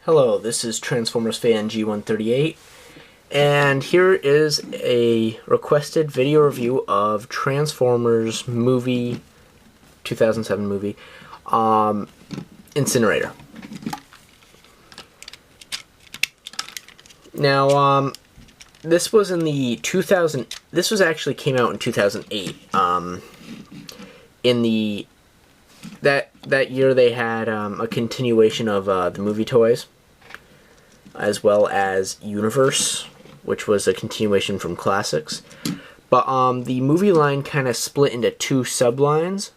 Hello, this is Transformers fan G138, and here is a requested video review of Transformers movie, 2007 movie, Incinerator. Now, this was in the this was actually came out in 2008. That year they had a continuation of the movie toys, as well as Universe, which was a continuation from Classics. But the movie line kind of split into two sublines.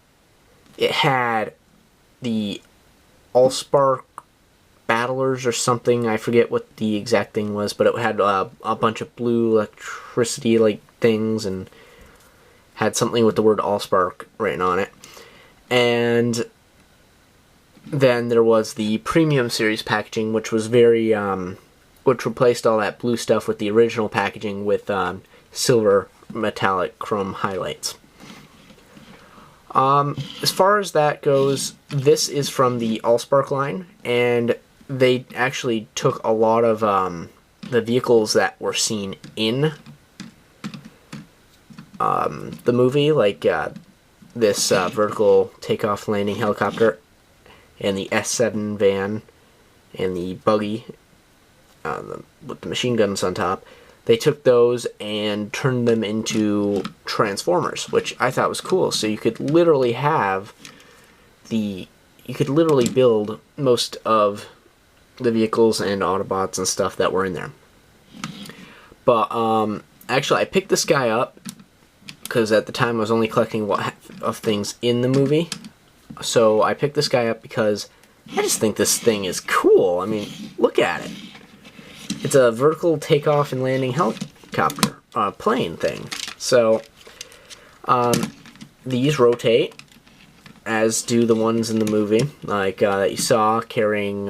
It had the Allspark Battlers or something, I forget what the exact thing was, but it had a bunch of blue electricity-like things and had something with the word Allspark written on it. And then there was the Premium Series packaging, which was which replaced all that blue stuff with the original packaging with silver metallic chrome highlights. As far as that goes, this is from the Allspark line, and they actually took a lot of the vehicles that were seen in the movie, like this vertical takeoff landing helicopter, and the S7 van, and the buggy with the machine guns on top. They took those and turned them into Transformers, which I thought was cool. So you could literally build most of the vehicles and Autobots and stuff that were in there. But actually, I picked this guy up because at the time I was only collecting of things in the movie. So I picked this guy up because I just think this thing is cool. I mean, look at it. It's a vertical takeoff and landing helicopter, plane thing. So these rotate, as do the ones in the movie, like that you saw carrying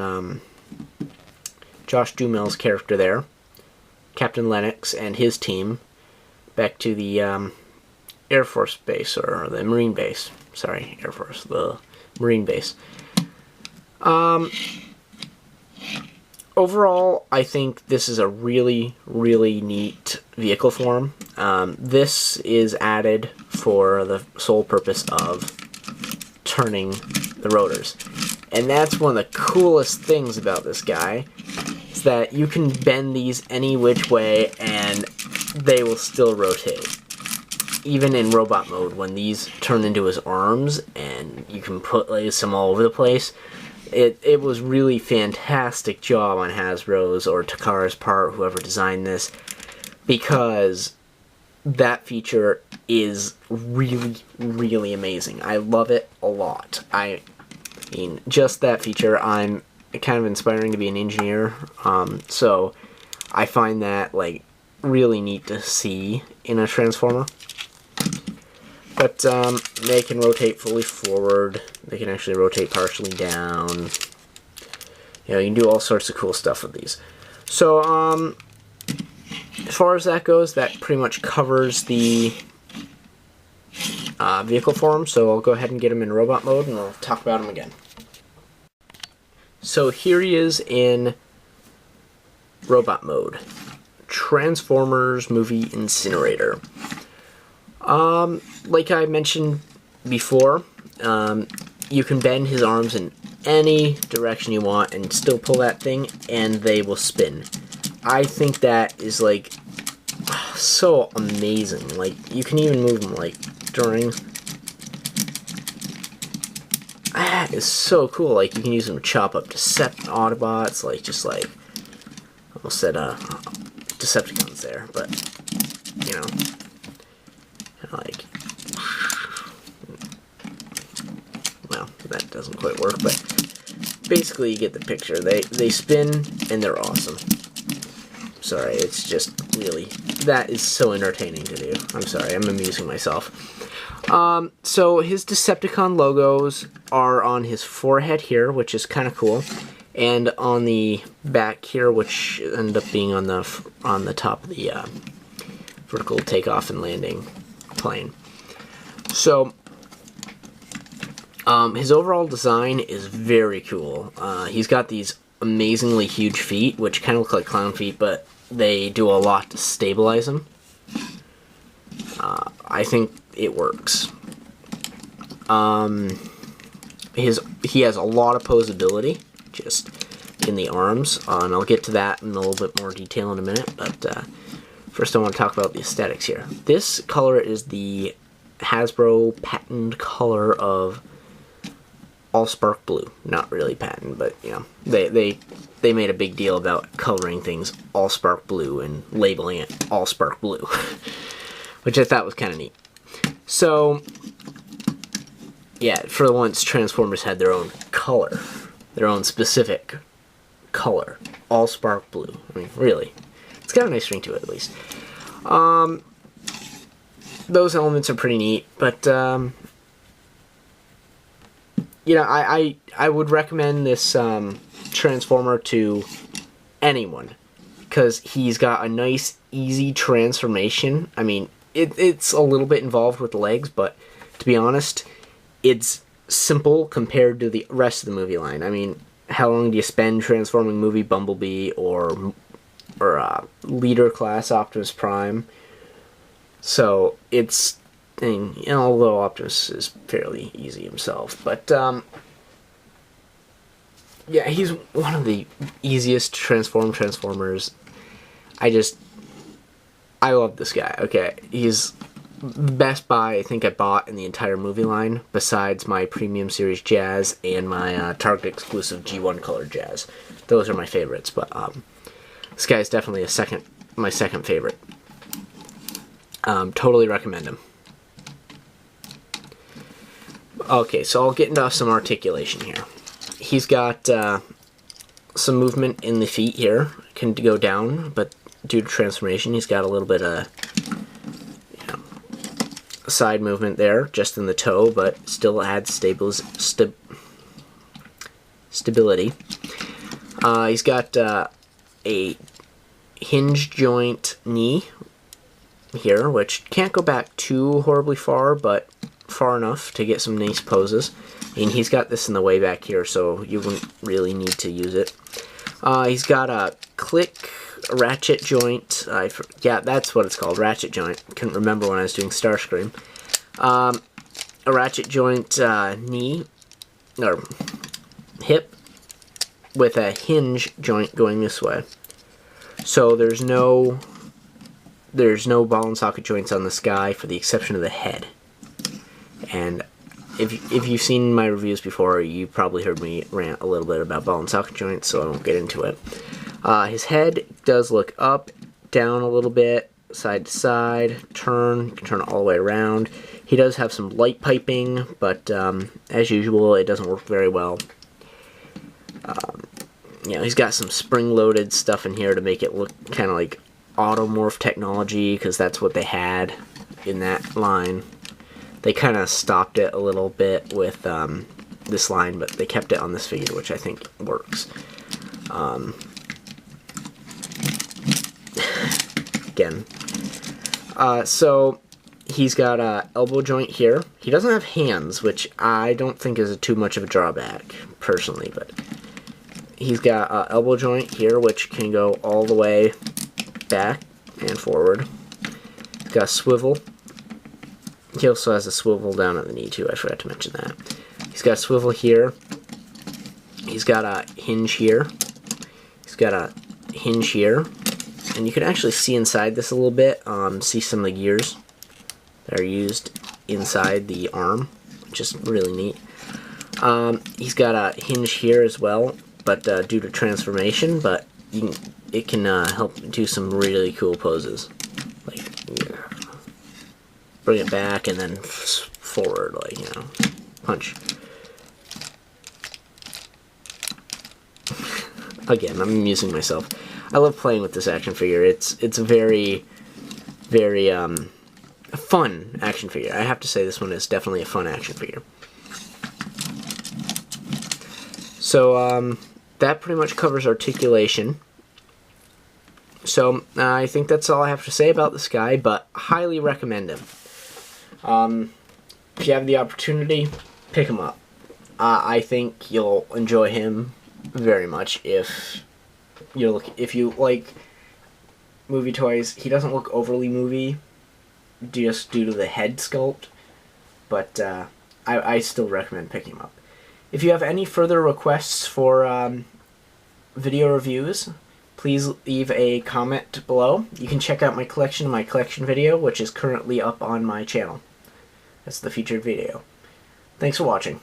Josh Duhamel's character there, Captain Lennox and his team, back to the Air Force base, or the Marine base. Sorry, Air Force, the Marine base. Overall, I think this is a really, really neat vehicle form. This is added for the sole purpose of turning the rotors. And that's one of the coolest things about this guy, is that you can bend these any which way and they will still rotate. Even in robot mode, when these turn into his arms and you can place them all over the place, it was really fantastic job on Hasbro's or Takara's part, whoever designed this, because that feature is really, really amazing. I love it a lot. I mean, just that feature, I'm kind of inspiring to be an engineer, so I find that like really neat to see in a Transformer. But they can rotate fully forward. They can actually rotate partially down. You know, you can do all sorts of cool stuff with these. So, as far as that goes, that pretty much covers the vehicle form. So I'll go ahead and get him in robot mode, and we'll talk about him again. So here he is in robot mode. Transformers movie Incinerator. Like I mentioned before, you can bend his arms in any direction you want and still pull that thing and they will spin. I think that is like so amazing. Like, you can even move them like during. That is so cool. Like, you can use them to chop up Autobots, like just like I almost said Decepticons there, but you know. Like, well, that doesn't quite work, but basically you get the picture. They spin and they're awesome. Sorry, it's just really, that is so entertaining to do. I'm sorry, I'm amusing myself. So his Decepticon logos are on his forehead here, which is kind of cool, and on the back here, which end up being on the top of the vertical takeoff and landing plane. So his overall design is very cool. He's got these amazingly huge feet, which kind of look like clown feet, but they do a lot to stabilize him. I think it works. He has a lot of posability, just in the arms, and I'll get to that in a little bit more detail in a minute, but first I want to talk about the aesthetics here. This color is the Hasbro patent color of Allspark Blue. Not really patent, but you know, they made a big deal about coloring things Allspark Blue and labeling it Allspark Blue, which I thought was kind of neat. So, yeah, for once, Transformers had their own color, their own specific color, Allspark Blue. I mean, really, it's got a nice ring to it, at least. Those elements are pretty neat, but you know, I would recommend this Transformer to anyone, because he's got a nice, easy transformation. I mean, it's a little bit involved with the legs, but to be honest, it's simple compared to the rest of the movie line. I mean, how long do you spend transforming movie Bumblebee or Leader Class Optimus Prime? So it's, and, you know, although Optimus is fairly easy himself, but yeah, he's one of the easiest to transform Transformers. I love this guy. Okay, he's the best buy I think I bought in the entire movie line, besides my Premium Series Jazz and my Target exclusive G1 color Jazz. Those are my favorites, but this guy is definitely my second favorite. Totally recommend him. Okay, so I'll get into some articulation here. He's got some movement in the feet here. Can go down, but due to transformation, he's got a little bit of, you know, side movement there, just in the toe, but still adds stability. He's got a hinge joint knee here, which can't go back too horribly far, but far enough to get some nice poses. And he's got this in the way back here, so you wouldn't really need to use it. He's got a click ratchet joint. Yeah, that's what it's called, ratchet joint. Couldn't remember when I was doing Starscream. A ratchet joint knee, or hip, with a hinge joint going this way. So there's no ball and socket joints on this guy, for the exception of the head. And if you've seen my reviews before, you probably heard me rant a little bit about ball and socket joints, so I won't get into it. His head does look up, down a little bit, side to side, turn, you can turn it all the way around. He does have some light piping, but as usual, it doesn't work very well. You know, he's got some spring-loaded stuff in here to make it look kind of like automorph technology, because that's what they had in that line. They kind of stopped it a little bit with this line, but they kept it on this figure, which I think works. Again. So he's got an elbow joint here. He doesn't have hands, which I don't think is too much of a drawback, personally, but he's got an elbow joint here, which can go all the way back and forward. He's got a swivel. He also has a swivel down at the knee, too. I forgot to mention that. He's got a swivel here. He's got a hinge here. He's got a hinge here. And you can actually see inside this a little bit. See some of the gears that are used inside the arm, which is really neat. He's got a hinge here as well, but due to transformation, but it can help do some really cool poses. Like, yeah. Bring it back and then forward, like, you know, punch. Again, I'm amusing myself. I love playing with this action figure. It's a very, very fun action figure. I have to say this one is definitely a fun action figure. So that pretty much covers articulation. So I think that's all I have to say about this guy, but highly recommend him. If you have the opportunity, pick him up. I think you'll enjoy him very much if you like movie toys. He doesn't look overly movie, just due to the head sculpt, but I still recommend picking him up. If you have any further requests for video reviews, please leave a comment below. You can check out my collection video, which is currently up on my channel. That's the featured video. Thanks for watching.